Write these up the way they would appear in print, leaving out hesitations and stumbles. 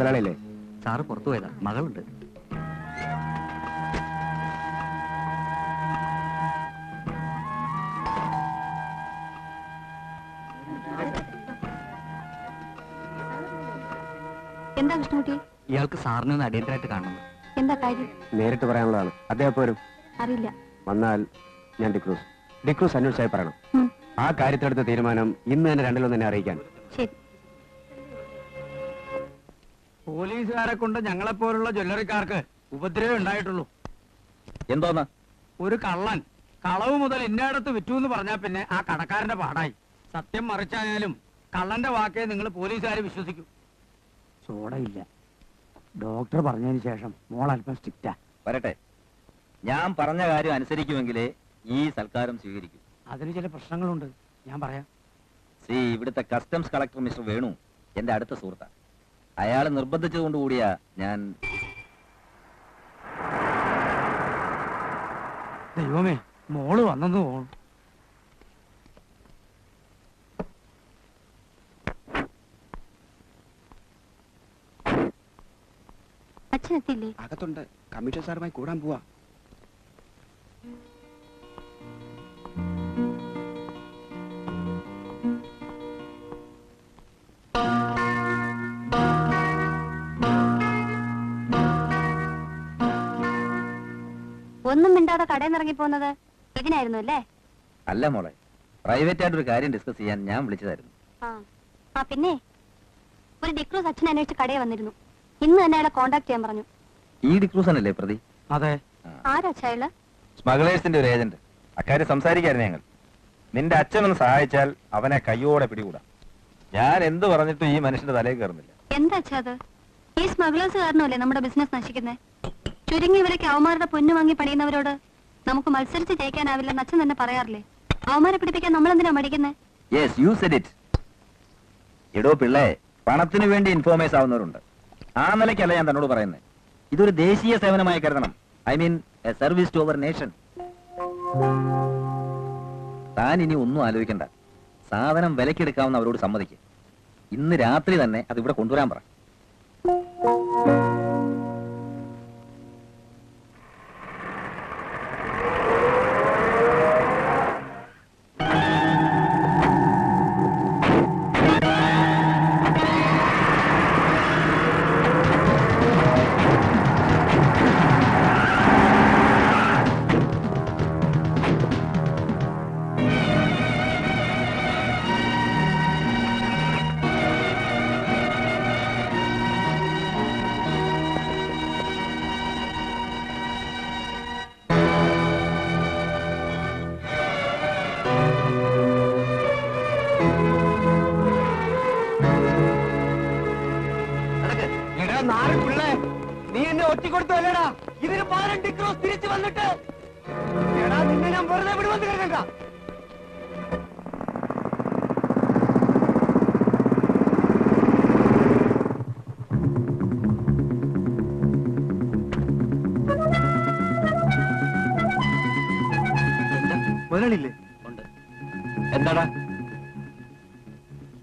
മുതലാളിയല്ലേ? Sir പുറത്തു പോയതാ, മകളുണ്ട്. എന്താ കൃഷ്ണകുട്ടി? ഇയാൾക്ക് സാറിനെ ഒന്ന് അടിയന്തരമായിട്ട് കാണണം. എന്താ കാര്യം? നേരിട്ട് പറയാനുള്ളതാണ്. അദ്ദേഹം പോരും. അറിയില്ല. വന്നാൽ ഞാൻ ഡിക്രൂസ് അന്വേഷിച്ചായി പറയണം. ആ കാര്യത്തിലെടുത്ത തീരുമാനം ഇന്ന് തന്നെ രണ്ടിലൊന്നും തന്നെ അറിയിക്കാൻ. ശരി. പോലീസുകാരെ കൊണ്ട് ഞങ്ങളെപ്പോലുള്ള ജ്വല്ലറിക്കാർക്ക് ഉപദ്രവം ഉണ്ടായിട്ടുള്ളൂ. എന്തോന്ന്? ഒരു കള്ളൻ കളവ് മുതൽ ഇന്നയിടത്ത് വിറ്റു എന്ന് പറഞ്ഞാൽ പിന്നെ ആ കടക്കാരന്റെ പാടായി. സത്യം മറിച്ചായാലും കള്ളന്റെ വാക്കേ നിങ്ങൾ പോലീസുകാരെ വിശ്വസിക്കൂ. സോഡയില്ല. ഡോക്ടർ പറഞ്ഞതിന് ശേഷം മോൾ അല്പം സ്ട്രിക്റ്റാ. വരട്ടെ, ഞാൻ പറഞ്ഞ കാര്യം അനുസരിക്കുമെങ്കിലേ ഈ സൽക്കാരം സ്വീകരിക്കൂ. അതിന് ചില പ്രശ്നങ്ങളുണ്ട്, ഞാൻ പറയാം. ഇവിടുത്തെ കസ്റ്റംസ് കളക്ടർ മിസ്റ്റർ വേണു എന്റെ അടുത്ത സുഹൃത്താണ്. അയാൾ നിർബന്ധിച്ചതുകൊണ്ടുകൂടിയാ ഞാൻ. ദൈവമേ, മോള് വന്നെന്ന് തോന്നുന്നു. അച്ഛനെത്തില്ലേ? അകത്തുണ്ട്. കമ്മീഷൻ സാറുമായി കൂടാൻ പോവാ. ഒന്നും മിണ്ടാതെ കടയിൽ നിന്ന് ഇറങ്ങി പോകുന്നത് ഇതിനായിരുന്നു അല്ലേ? അല്ല മോളെ, പ്രൈവറ്റ് ആയിട്ടൊരു കാര്യം ഡിസ്കസ് ചെയ്യാൻ ഞാൻ വിളിച്ചതായിരുന്നു. പിന്നെ ഒരു ഡിക്രൂസ് അച്ഛൻ അന്വേഷിച്ച് കടയിൽ വന്നിരുന്നു. ഇന്ന് തന്നെ അയാളെ കോണ്ടാക്ട് ചെയ്യാൻ പറഞ്ഞു. ഈ ഡിക്രൂസനല്ലേ പ്രതി? അതെ. ആരാച്ചാള്? സ്മഗ്ലേഴ്സിന്റെ ഒരു ഏജന്റ്. അക്കാര്യം സംസാരിക്കായിരുന്നു ഞങ്ങൾ. നിന്റെ അച്ഛനൊന്ന് സഹായിച്ചാൽ അവനെ കയ്യോടെ പിടികൂടാ. ഞാൻ എന്ത് പറഞ്ഞിട്ടും ഈ മനുഷ്യന്റെ തലയിൽ കയറുന്നില്ല. എന്താ അച്ഛാ അത്? ഈ സ്മഗ്ലേഴ്സ് കാരണമല്ലേ നമ്മുടെ ബിസിനസ് നശിക്കുന്നത്? ചുരുങ്ങിയവരൊക്കെ അവന്മാരുടെ പൊന്നു വാങ്ങി പണിയുന്നവരോട് നമുക്ക് മത്സരിച്ച് ജയിക്കാനാവില്ലെന്ന് അച്ഛൻ തന്നെ പറയാറില്ലേ? അവന്മാരെ പിടിപ്പിക്കാൻ നമ്മളെന്തിനാ മടിക്കുന്നത്? Yes, you said it. എടോ പിള്ളേ, പണത്തിനു വേണ്ടി ഇൻഫോമേഴ്സ് ആവുന്നവരുണ്ട്. ആ നിലയ്ക്കല്ല ഞാൻ തന്നോട് പറയുന്നത്. ഇതൊരു ദേശീയ സേവനമായി കരുതണം. I mean a service to our nation. താൻ ഇനി ഒന്നും ആലോചിക്കണ്ട. സാധനം വിലക്കെടുക്കാവുന്ന അവരോട് സമ്മതിക്കുക. ഇന്ന് രാത്രി തന്നെ അത് ഇവിടെ കൊണ്ടുവരാൻ പറ. നീ എന്നെ ഒറ്റിക്കൊടുത്തല്ലേടാ? ഇതിന് 12 ക്രോസ് തിരിച്ചു വന്നിട്ട് എടാ നിന്നെ ഞാൻ വെറുതെ വിടുവെന്ന് കരുതണ്ട. മുതലാളിയില്ലേ? ഉണ്ട്. എന്താടാ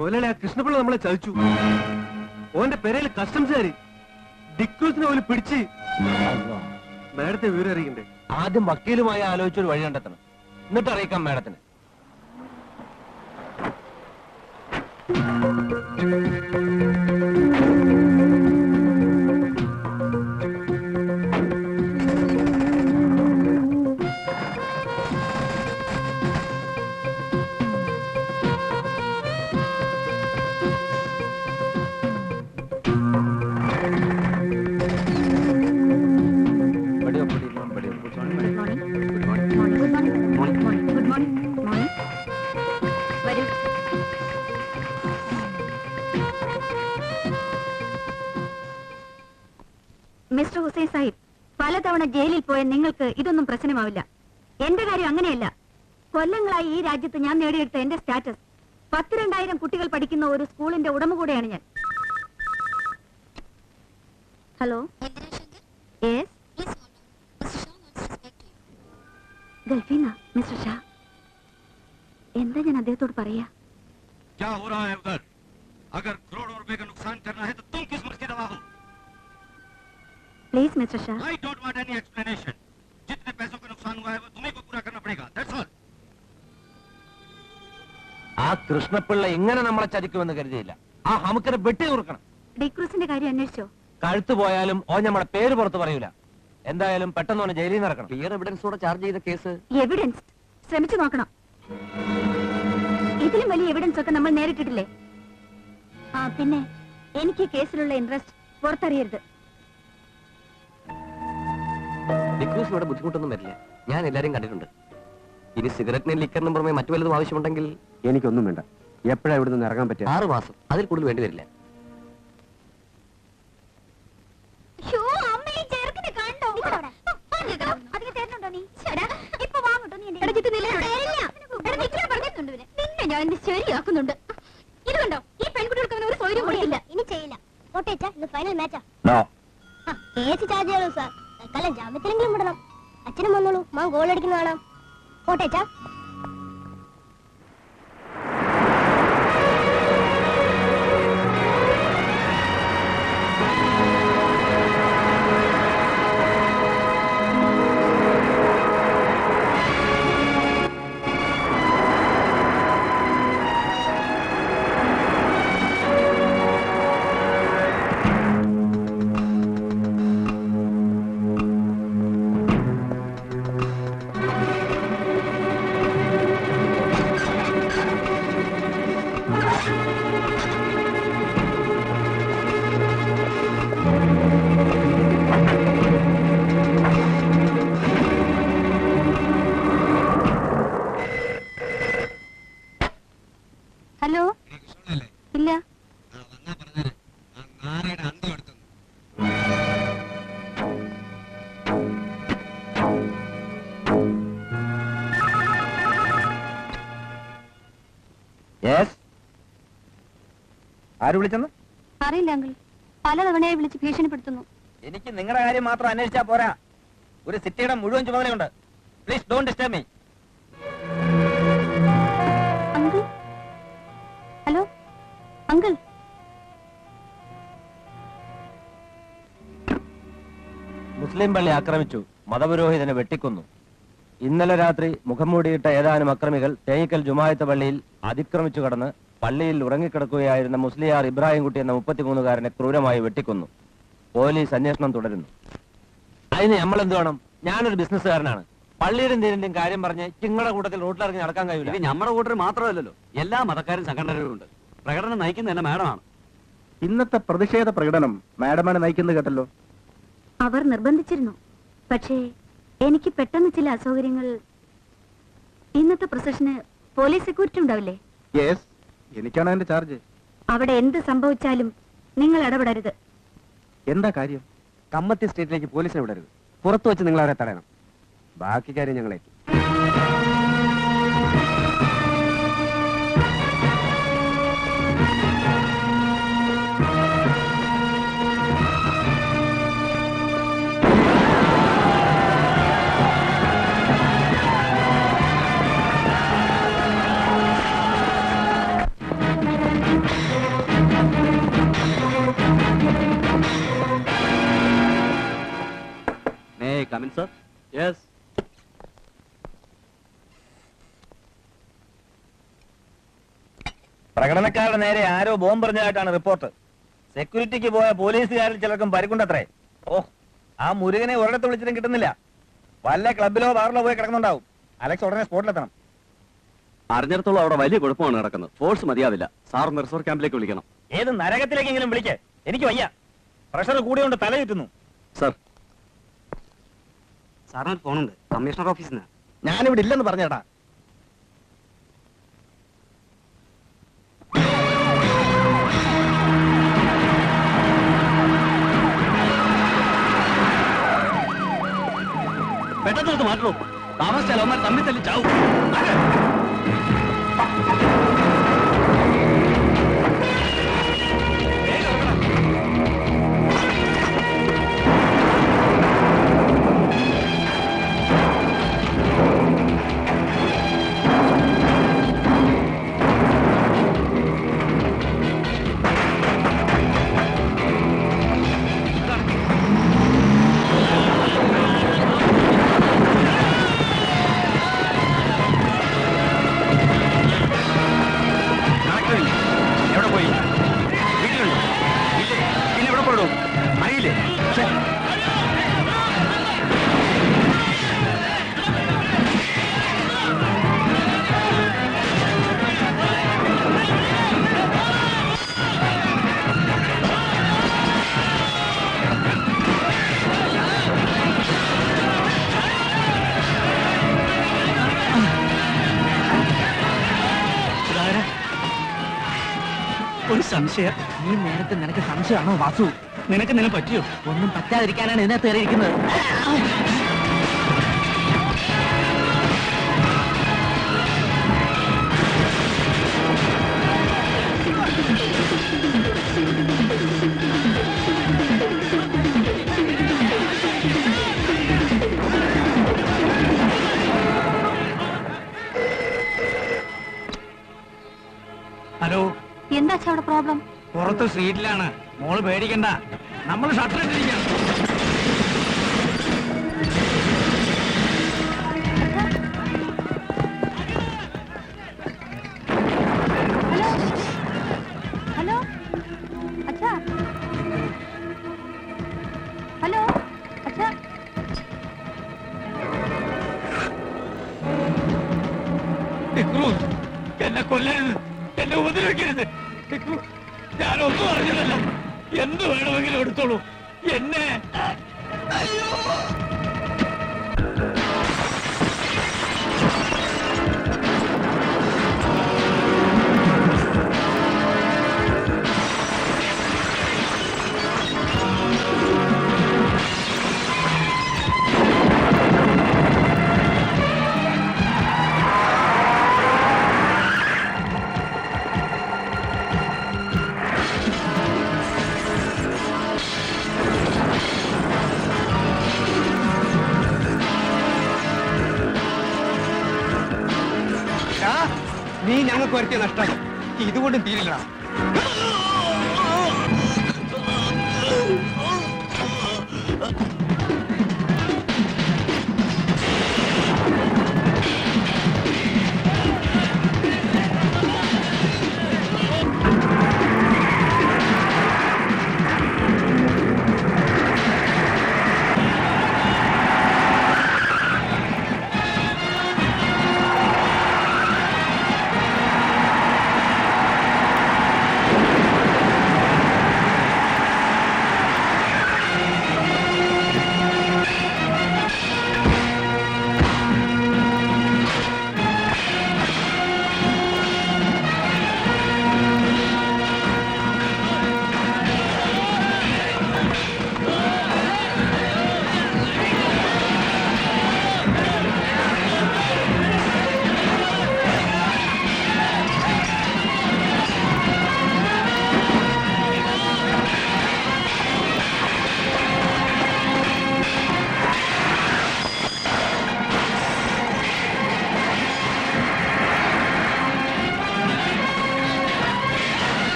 മുതലാളി? ആ കൃഷ്ണപിള്ള നമ്മളെ ചതിച്ചു. ഓന്റെ പെരയിൽ കസ്റ്റംസുകാര് ഡിക്രൂസിനെ പോലും പിടിച്ച്. മാഡത്തെ വിവരം അറിയിക്കണ്ടേ? ആദ്യം വക്കീലുമായി ആലോചിച്ചൊരു വഴി കണ്ടെത്തണം, എന്നിട്ട് അറിയിക്കാം മാഡത്തിന്. മിസ്റ്റർ ഹുസൈൻ സാഹിബ്, പലതവണ ജയിലിൽ പോയ നിങ്ങൾക്ക് ഇതൊന്നും പ്രശ്നമാവില്ല. എന്റെ കാര്യം അങ്ങനെയല്ല. കൊല്ലങ്ങളായി ഈ രാജ്യത്ത് ഞാൻ നേടിയെടുത്ത എന്റെ സ്റ്റാറ്റസ് 12,000 കുട്ടികൾ പഠിക്കുന്ന ഒരു സ്കൂളിന്റെ ഉടമ കൂടെയാണ് ഞാൻ. ഹലോ, ഗൾഫീന മിസ്റ്റർ ഷാ. എന്താ ഞാൻ അദ്ദേഹത്തോട് പറയാ? क्या हो रहा है उधर? अगर करोड़ों रुपए का नुकसान करना है तो तुम किस मर्जी दवा हो? Please mister Shah. I don't want any explanation. जितने पैसों का नुकसान हुआ है वो तुम्हें को पूरा करना पड़ेगा. That's all. ആ കൃഷ്ണപിള്ള ഇങ്ങനെ നമ്മളെ ചതിക്കുമെന്ന് കരുതിയില്ല. ആ ഹമുക്കിനെ വെട്ടി കൊടുക്കണം. ഡിക്രൂസിന്റെ കാര്യം അന്വേഷിച്ചോ? കഴുത്തു പോയാലും ഓ നമ്മളെ പേര് പുറത്ത് പറയൂല. എന്തായാലും പെട്ടെന്ന് ഓനെ ജയിലിൽ നടക്കണം. ക്ലിയർ എവിഡൻസോടെ ചാർജ് ചെയ്ത കേസ് എവിഡൻസ് ശ്രമിച്ചു നോക്കണം. ഇതിലും വലിയ എവിഡൻസ് ഒക്കെ നമ്മൾ നേരിട്ടിട്ടില്ലേ? ആ പിന്നെ എനിക്ക് കേസിലുള്ള ഇൻട്രസ്റ്റ് പുറത്തറിയരുത്. ഡിക്രൂസ് ഇവിടെ ബുദ്ധിമുട്ടൊന്നും വരില്ല. ഞാൻ എല്ലാരും കണ്ടിട്ടുണ്ട്. ഇനി സിഗരറ്റിനും ലിക്കറിനും പുറമെ മറ്റു വല്ലതും ആവശ്യമുണ്ടെങ്കിൽ എനിക്കൊന്നും വേണ്ട. എപ്പോഴാ ഇവിടെ നിന്ന് ഇറങ്ങാൻ പറ്റുക? 6 മാസം, അതിൽ കൂടുതൽ വേണ്ടി വരില്ല. ശരിയാക്കുന്നുണ്ട്. ഇത് കണ്ടോ, ഈ പെൺകുട്ടികൾക്ക് അവന് ഒരു സൗകര്യം കൊടുക്കില്ല. ഇനി ചെയ്യില്ല. കോട്ടേച്ച ഇത് ഫൈനൽ മാച്ചാ. നോ. കേസ് ചാർജ് ചെയ്യണോ സാർ? തൽക്കാലം ജാമ്യത്തിലെങ്കിലും വിടണം. അച്ഛനും വന്നോളൂ, മാൻ ഗോൾ അടിക്കുന്ന കാണാം. കോട്ടേച്ച ഹലോ. ഇല്ല. യെസ്. ആര് വിളിച്ചെന്ന്? അറിയില്ല അങ്കിൾ. പലതവണയായി വിളിച്ച് ഭീഷണിപ്പെടുത്തുന്നു. എനിക്ക് നിങ്ങളുടെ കാര്യം മാത്രം അന്വേഷിച്ചാ പോരാ. ഒരു സിറ്റിയുടെ മുഴുവൻ ചുമതലയുണ്ട്. Please don't disturb me. Uncle. Hello uncle. മുസ്ലിം പള്ളി ആക്രമിച്ചു, മതപുരോഹിതനെ വെട്ടിക്കൊന്നു. ഇന്നലെ രാത്രി മുഖം മൂടിയിട്ട ഏതാനും അക്രമികൾ തേയിക്കൽ ജുമായത്ത് പള്ളിയിൽ അതിക്രമിച്ചു കടന്ന് പള്ളിയിൽ ഉറങ്ങിക്കിടക്കുകയായിരുന്ന മുസ്ലിയാർ ഇബ്രാഹിംകുട്ടി എന്ന 33-കാരനെ ക്രൂരമായി വെട്ടിക്കൊന്നു. പോലീസ് അന്വേഷണം തുടരുന്നു. അതിന് നമ്മൾ എന്ത് വേണം? ഞാനൊരു ബിസിനസ്സുകാരനാണ്. പള്ളിയുടെ എന്തെങ്കിലും കാര്യം പറഞ്ഞ് നിങ്ങളുടെ കൂട്ടത്തിൽ റോട്ടിലിറങ്ങി നടക്കാൻ കഴിയില്ല. ഇത് നമ്മുടെ കൂട്ടർ മാത്രമല്ലല്ലോ, എല്ലാ മതക്കാരും സംഘടനകളും ഉണ്ട്. പ്രകടനം നയിക്കുന്ന എന്നെ മാഡമാണ്. ഇന്നത്തെ പ്രതിഷേധ പ്രകടനം മാഡമാണ് നയിക്കുന്നത് കേട്ടല്ലോ. അവർ നിർബന്ധിച്ചിരുന്നു. പക്ഷേ എനിക്ക് പെട്ടെന്ന് ചില അസൗകര്യങ്ങൾ. ഇന്നത്തെ പ്രൊസഷന് പോലീസ് സെക്യൂരിറ്റി ഉണ്ടാവില്ലേ? യെസ്, എനിക്കാണ് അതിന്റെ ചാർജ്. അവിടെ എന്ത് സംഭവിച്ചാലും നിങ്ങൾ ഇടപെടരുത്. എന്താ കാര്യം? കമ്മത്തി സ്റ്റേറ്റിലേക്ക് പോലീസിനെ വിടരുത്. പുറത്തു വെച്ച് നിങ്ങൾ അവരെ തടയണം. ബാക്കി കാര്യം ഞങ്ങളേക്ക്. Come in, sir. Yes. പ്രകടനക്കാരുടെ നേരെ ആരോ ബോംബെറിഞ്ഞതായിട്ടാണ് റിപ്പോർട്ട്. സെക്യൂരിറ്റിക്ക് പോയ പോലീസുകാരിൽ ചിലർക്കും പരിക്കുണ്ടത്രേ. ഓ, ആ മുരുകനെ ഒരിടത്ത് വിളിച്ചിട്ടും കിട്ടുന്നില്ല. വല്ല ക്ലബിലോ ബാറിലോ പോയി കിടക്കുന്നുണ്ടാവും. അലക്സ് ഉടനെ സ്പോട്ടിലെത്തണം. അറിഞ്ഞിടത്തോളം അവിടെ വലിയ കുഴപ്പമാണ് നടക്കുന്നത്. ഫോഴ്സ് മതിയാവില്ല. സാർ റിസോർട്ട് ക്യാമ്പിലേക്ക് വിളിക്കണം. ഏത് നരകത്തിലേക്കെങ്കിലും വിളിക്ക്. എനിക്ക് വയ്യ. പ്രഷർ കൂടിയോണ്ട് തല ചുറ്റുന്നു. സർ, സാറിന് ഫോണുണ്ട്. കമ്മീഷണർ ഓഫീസിൽ നിന്ന്. ഞാനിവിടെ ഇല്ലെന്ന് പറഞ്ഞേട്ടാ. പെട്ടെന്ന് മാറ്റണോ? താമസിച്ചാലോ അമ്മ തമ്മിൽ തല്ലി ചാവും. സംശയം ഈ നേരത്തെ നിനക്ക് സംശയമാണോ വാസു? നിനക്ക് പറ്റിയോ? ഒന്നും പറ്റാതിരിക്കാനാണ് ഇതിനകത്ത് കയറിയിരിക്കുന്നത്. ഹലോ, എന്താ അവിടെ പ്രോബ്ലം? പുറത്ത് സ്ട്രീറ്റിലാണ്. മോള് പേടിക്കണ്ട, നമ്മൾ ഷട്ടർ ഇട്ടിരിക്കണം. ഹലോ അച്ഛാ, ഹലോ അച്ഛാ. എന്നെ കൊല്ലരുത്, എന്നെ ഉപദ്രവിക്കരുത്. ഞാനൊന്നും അറിഞ്ഞതല്ല. എന്ത് വേണമെങ്കിലും എടുത്തോളൂ എന്നെ. നീ ഞങ്ങൾക്ക് വരുത്തിയ നഷ്ടം ഇതുകൊണ്ടും തീരില്ല.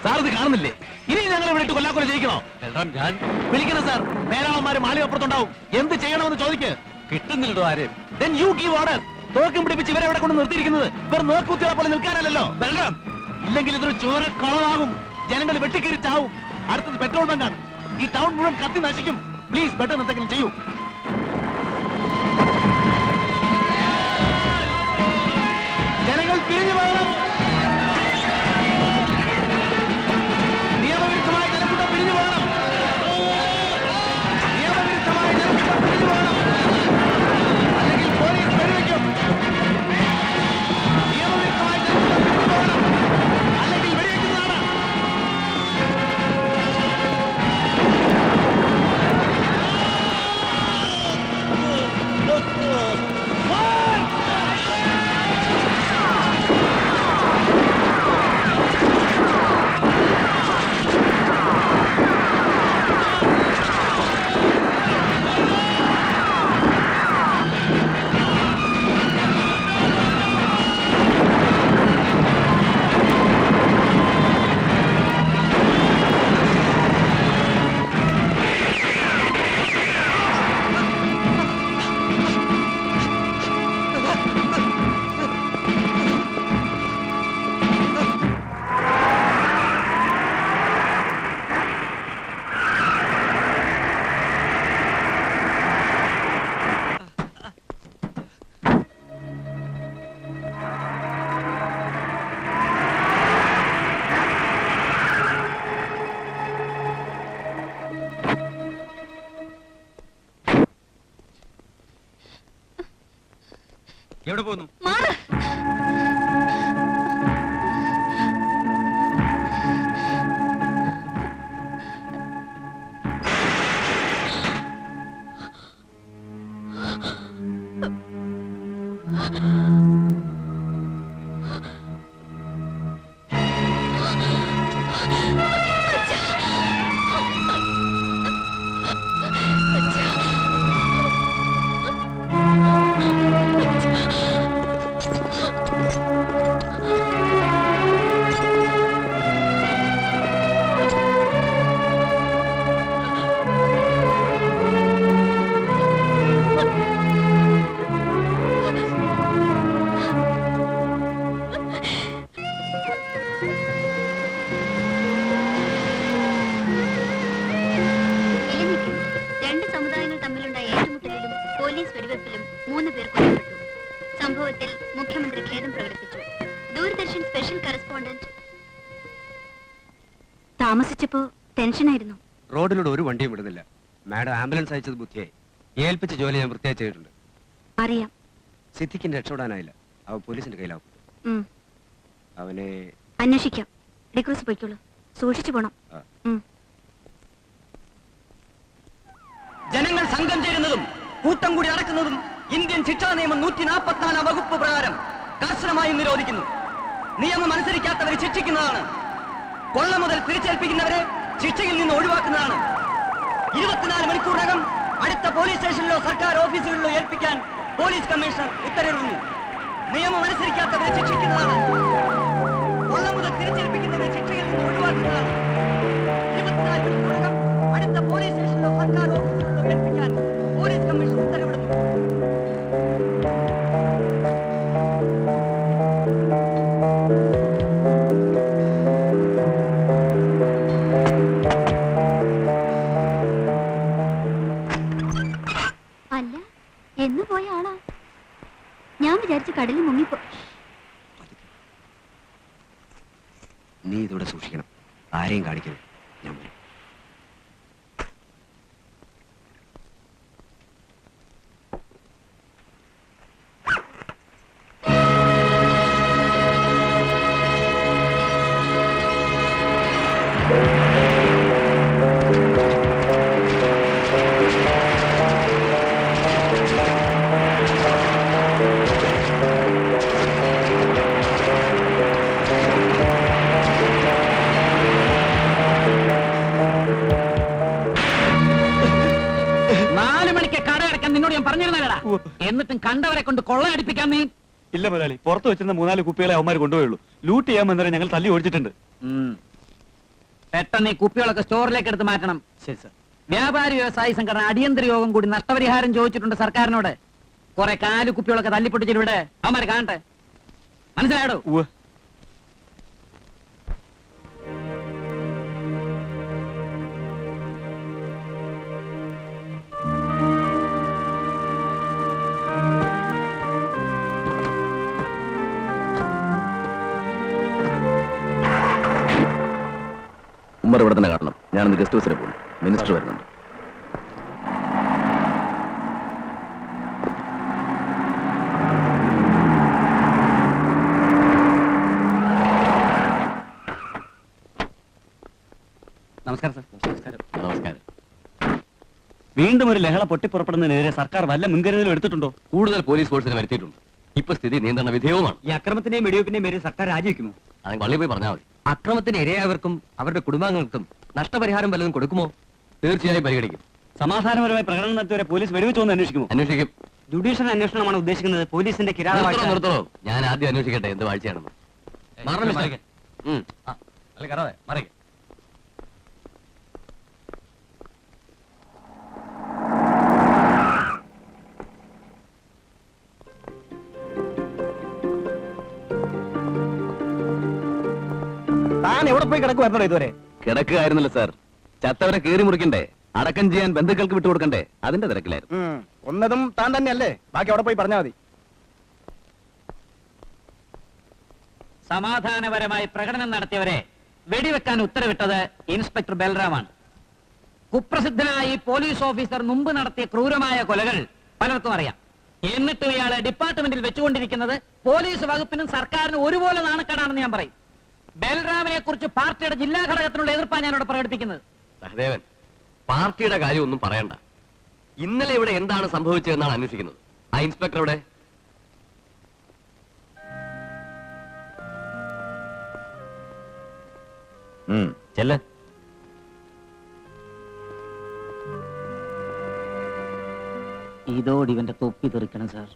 സാർ ഇത് കാണുന്നില്ലേ? ഇനി ഞങ്ങൾ ഇവിടെ കൊല്ലാക്കൊല ചെയ്യിക്കണോ? ഞാൻ വിളിക്കണം സാർ. മേലാളന്മാര് മാളികപ്പുറത്തുണ്ടാവും. എന്ത് ചെയ്യണമെന്ന് ചോദിക്ക്. കിട്ടുന്നില്ലടോ ആരും. Then you give order. തോക്കും പിടിപ്പിച്ച് ഇവരെ ഇവിടെ കൊണ്ട് നിർത്തിയിരിക്കുന്നത് ഇവർ നോക്കുത്തിയെ പോലെ നിൽക്കാനല്ലോ. വെള്ളം ഇല്ലെങ്കിൽ ഇതൊരു ചോര കളവാകും. ജനങ്ങൾ വെട്ടിക്കയറി ചാവും. അടുത്തത് പെട്രോൾ ബങ്കാണ്. ഈ ടൗൺ മുഴുവൻ കത്തി നശിക്കും. പ്ലീസ് പെട്ടെന്ന് എന്തെങ്കിലും ചെയ്യൂ. ജനങ്ങൾ പിരിഞ്ഞു പോകണം. നിയമവിരുദ്ധമായ ജനക്കൂട്ടം പിരിഞ്ഞു പോകണം. നിയമവിരുദ്ധമായ ജനക്കൂട്ടം പിരിഞ്ഞു പോകണം. അല്ലെങ്കിൽ പോലീസ് വെടിവെക്കും. നിയമവിരുദ്ധമായ ജനക്കൂട്ടം പിരിഞ്ഞു പോകണം. അല്ലെങ്കിൽ വെടിവെക്കുന്നതാണ്. എവിടെ പോകുന്നു? മാറ്. റെസ്പോണ്ടന്റ്. താമസിച്ചപ്പോ ടെൻഷനായിരുന്നു. റോഡിലൂടെ ഒരു വണ്ടിയും വിടുന്നില്ല. മാഡം ആംബുലൻസ് അയച്ചത് ബുദ്ധിയായി. ഏൽപ്പിച്ച ജോലി ഞാൻ വൃത്തിയായി ചെയ്തിട്ടുണ്ട്. അറിയാം. സിദ്ദിഖിന്റെ രക്ഷപ്പെടാനായില്ല. അവൻ പോലീസിന്റെ കയ്യിലാവും. ഉം. അവനെ അന്വേഷിക്കാം. ഡിക്രൂസ് പോയിക്കോളൂ. സൂക്ഷിച്ചു പോണം. ആ. ജനങ്ങൾ സംഘം ചേരുന്നതും കൂട്ടം കൂടി നടക്കുന്നതും ഇന്ത്യൻ ശിക്ഷാ നിയമം 144 വകുപ്പ് പ്രകാരം കർശനമായി നിരോധിക്കുന്നു. നിയമം അനുസരിക്കാത്തവരെ ശിക്ഷിക്കുന്നതാണ്. കൊള്ള മുതൽ തിരിച്ചേൽപ്പിക്കുന്നവരെ ശിക്ഷയിൽ നിന്ന് ഒഴിവാക്കുന്നതാണ്. 24 മണിക്കൂറിനകം അടുത്ത പോലീസ് സ്റ്റേഷനിലോ സർക്കാർ ഓഫീസുകളിലോ ഏൽപ്പിക്കാൻ പോലീസ് കമ്മീഷണർ ഉത്തരവിടുന്നു. നിയമം അനുസരിക്കാത്തവരെ ശിക്ഷിക്കുന്നതാണ്. കൊള്ള മുതൽ തിരിച്ചേൽപ്പിക്കുന്നവരെ ശിക്ഷയിൽ നിന്ന് ഒഴിവാക്കുന്നതാണ്. 24 മണിക്കൂറിനകം അടുത്ത പോലീസ് സ്റ്റേഷനിലോ സർക്കാർ ഓഫീസുകളിലോ ഏൽപ്പിക്കാൻ പോലീസ് കമ്മീഷണർ ഉത്തരവിടുന്നു. അല്ല, എന്ന് പോയ ആളാ? ഞാൻ വിചാരിച്ചു കടലിൽ മുങ്ങിപ്പോ. നീ ഇതോടെ സൂക്ഷിക്കണം. ആരെയും കാണിക്കരുത്. ഞാൻ വരും. എന്നിട്ടും കണ്ടവരെ കൊണ്ട് കൊള്ളയടിപ്പിക്കാൻ നീ. ഇല്ല മുതലാളി, പുറത്ത് വെച്ചിരുന്ന 3-4 കുപ്പികളെ അവന്മാർ കൊണ്ടുപോയുള്ളൂ. ലൂട്ട് ചെയ്യാൻ വന്നവരെ ഞങ്ങൾ തല്ലി ഓടിച്ചിട്ടുണ്ട്. പെട്ടെന്ന് ഈ കുപ്പികളൊക്കെ സ്റ്റോറിലേക്ക് എടുത്ത് മാറ്റണം. ശരി സാർ. വ്യാപാരി വ്യവസായി സംഘടന അടിയന്തര യോഗം കൂടി നഷ്ടപരിഹാരം ചോദിച്ചിട്ടുണ്ട് സർക്കാരിനോട്. കുറെ കാലു കുപ്പികളൊക്കെ തല്ലിപ്പൊട്ടിച്ചിവിടെ അവന്മാരെ കാണട്ടെ. മനസ്സിലായോ? ഉമ്മർ ഇവിടെ തന്നെ കാണണം. ഞാനൊന്ന് ഗസ്റ്റ് ഹൗസിൽ പോകും. മിനിസ്റ്റർ വരുന്നുണ്ട്. നമസ്കാരം സാർ. നമസ്കാരം. വീണ്ടും ഒരു ലഹള പൊട്ടിപ്പുറപ്പെടുന്നതിനെതിരെ സർക്കാർ വല്ല മുൻകരുതലും എടുത്തിട്ടുണ്ടോ? കൂടുതൽ പോലീസ് ഫോഴ്സിനെ വരുത്തിയിട്ടുണ്ട്. ഇപ്പൊ സ്ഥിതി നിയന്ത്രണ വിധേയവുമാണ്. ഈ അക്രമത്തിന്റെയും വെടിവെപ്പിന്റെയും പേരിൽ സർക്കാർ രാജിവെക്കുമോ? അത് പള്ളിയിൽ പോയി പറഞ്ഞാൽ മതി. അക്രമത്തിന് ഇരയായവർക്കും അവരുടെ കുടുംബാംഗങ്ങൾക്കും നഷ്ടപരിഹാരം വല്ലതും കൊടുക്കുമോ? തീർച്ചയായും പരിഗണിക്കും. സമാധാനപരമായി പ്രകടനം നടത്തിയവരെ പോലീസ് വെടിവെച്ചോന്ന് അന്വേഷിക്കുമോ? അന്വേഷിക്കും. ജുഡീഷ്യൽ അന്വേഷണമാണ് ഉദ്ദേശിക്കുന്നത്. പോലീസിന്റെ നിർത്തണോ? ഞാൻ ആദ്യം അന്വേഷിക്കട്ടെ എന്ത് വാഴ്ചയാണെന്ന്. മറിക. താൻ എവിടെ പോയി കിടക്കുവായിരുന്നോ ഇതുവരെ? കിടക്കുകയായിരുന്നില്ല സാർ. ചത്തവരെ കീറി മുറിക്കണ്ടേ, അടക്കം ചെയ്യാൻ ബന്ധുക്കൾക്ക് വിട്ടുകൊടുക്കണ്ടേ, അതിന്റെ തിരക്കിലായിരുന്നു. ഒന്നതും താൻ തന്നെയല്ലേ? ബാക്കി അവിടെ പോയി പറഞ്ഞാൽ മതി. സമാധാനപരമായി പ്രകടനം നടത്തിയവരെ വെടിവെക്കാൻ ഉത്തരവിട്ടത് ഇൻസ്പെക്ടർ ബൽറാമാണ്. കുപ്രസിദ്ധനായ ഈ പോലീസ് ഓഫീസർ മുമ്പ് നടത്തിയ ക്രൂരമായ കൊലകൾ പലർക്കും അറിയാം. എന്നിട്ടും ഇയാളെ ഡിപ്പാർട്ട്മെന്റിൽ വെച്ചുകൊണ്ടിരിക്കുന്നത് പോലീസ് വകുപ്പിനും സർക്കാരിനും ഒരുപോലെ നാണക്കേടാണെന്ന് ഞാൻ പറയും. ബൽറാമിനെ കുറിച്ച് പാർട്ടിയുടെ ജില്ലാ ഘടകത്തിനുള്ള എതിർപ്പാണ് ഞാനിവിടെ പ്രകടിപ്പിക്കുന്നത്. സഹദേവൻ, പാർട്ടിയുടെ കാര്യമൊന്നും പറയണ്ട. ഇന്നലെ ഇവിടെ എന്താണ് സംഭവിച്ചതെന്നാണ് അന്വേഷിക്കുന്നത്. ആ ഇൻസ്പെക്ടർ ഇവിടെ ചെല്ല്. ഇതോടെ ഇവന്റെ തൊപ്പി തെറിക്കണം സാർ.